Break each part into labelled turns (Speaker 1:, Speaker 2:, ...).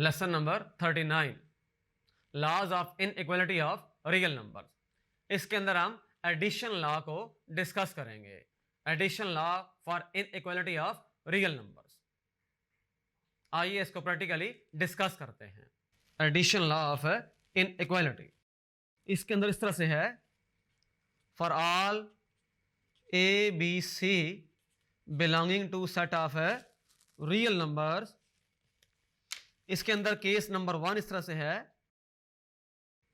Speaker 1: Lesson number 39, laws of inequality of real numbers. इसके अंदर हम एडिशन लॉ को डिस्कस करेंगे, addition law for inequality of real numbers. आइए इसको प्रैक्टिकली डिस्कस करते हैं। एडिशन लॉ ऑफ इनइक्वालिटी, इसके अंदर इस तरह से है, for all A B C belonging to set of real numbers. इसके अंदर केस नंबर 1 इस तरह से है,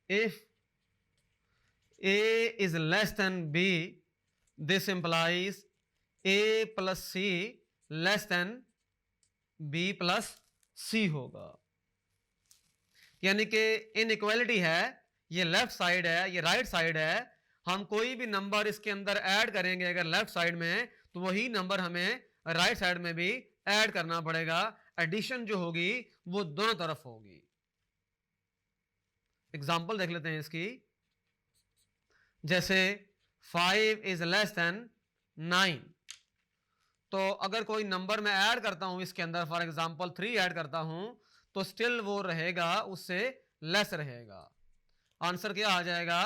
Speaker 1: if a is less than b, this implies a plus c less than b plus c होगा। यानी कि इनइक्वालिटी है, ये लेफ्ट साइड है, ये राइट साइड है। हम कोई भी नंबर इसके अंदर ऐड करेंगे अगर लेफ्ट साइड में, तो वही नंबर हमें राइट साइड में भी ऐड करना पड़ेगा। एडिशन जो होगी वो दोनों तरफ होगी। एग्जांपल देख लेते हैं इसकी। जैसे 5 इज लेस देन 9, तो अगर कोई नंबर मैं ऐड करता हूं इसके अंदर, फॉर एग्जांपल 3 ऐड करता हूं, तो स्टिल वो रहेगा, उससे लेस रहेगा। आंसर क्या आ जाएगा?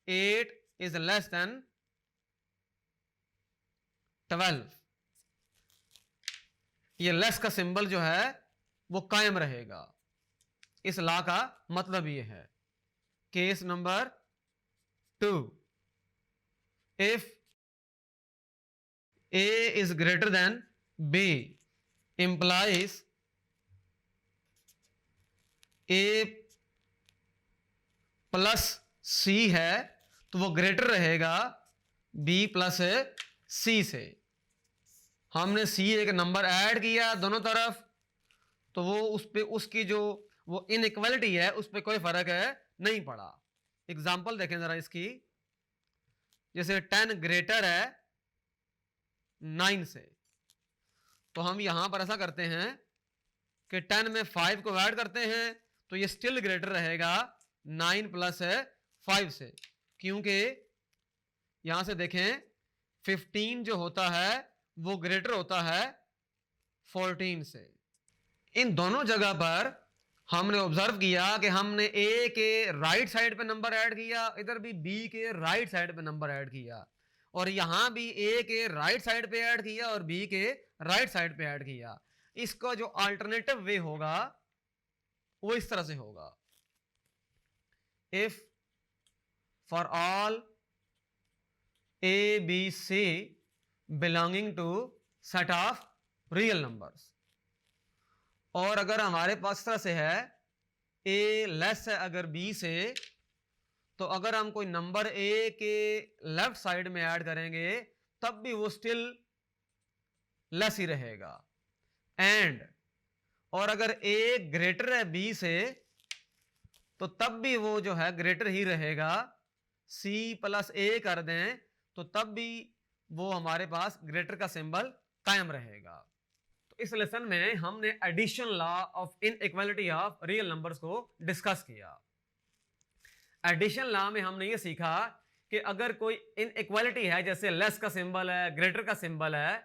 Speaker 1: 8 इज लेस देन 12। ये लेस का सिंबल जो है वो कायम रहेगा। इस लॉ का मतलब ये है। Case number 2, if a is greater than b implies a plus c है, तो वो ग्रेटर रहेगा b प्लस c से। हमने c एक नंबर ऐड किया दोनों तरफ, तो वो उस पे उसकी जो वो इनइक्वालिटी है उस पे कोई फर्क है नहीं पड़ा। एग्जांपल देखें जरा इसकी। जैसे 10 ग्रेटर है 9 से, तो हम यहां पर ऐसा करते हैं कि 10 में 5 को ऐड करते हैं, तो ये स्टिल ग्रेटर रहेगा 9 प्लस 5 से, क्योंकि यहां से देखें 15 जो होता है वो ग्रेटर होता है 14 से। इन दोनों जगह पर हमने ऑब्जर्व किया कि हमने ए के राइट साइड पे नंबर ऐड किया, इधर भी बी के राइट साइड पे नंबर ऐड किया, और यहां भी ए के राइट साइड पे ऐड किया और बी के राइट साइड पे ऐड किया। इसका जो अल्टरनेटिव वे होगा वो इस तरह से होगा, if for all A B C belonging to set of real numbers. और अगर हमारे पास तरह से है a लेस है अगर b से, तो अगर हम कोई नंबर a के लेफ्ट साइड में ऐड करेंगे तब भी वो स्टिल लेस ही रहेगा। एंड और अगर a ग्रेटर है b से, तो तब भी वो जो है ग्रेटर ही रहेगा। c प्लस a कर दें तो तब भी वो हमारे पास ग्रेटर का सिंबल कायम रहेगा। इस लेसन में हमने addition law of inequality of real numbers को डिस्कस किया। एडिशन लॉ में हमने ये सीखा कि अगर कोई इनइक्वालिटी है, जैसे लेस का सिंबल है, ग्रेटर का सिंबल है,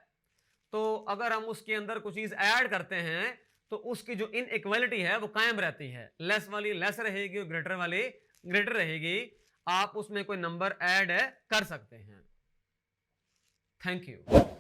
Speaker 1: तो अगर हम उसके अंदर कुछ चीज ऐड करते हैं तो उसकी जो इनइक्वालिटी है वो कायम रहती है। लेस वाली लेस रहेगी और ग्रेटर वाली ग्रेटर रहेगी। आप उसमें कोई नंबर ऐड कर सकते हैं। Thank you.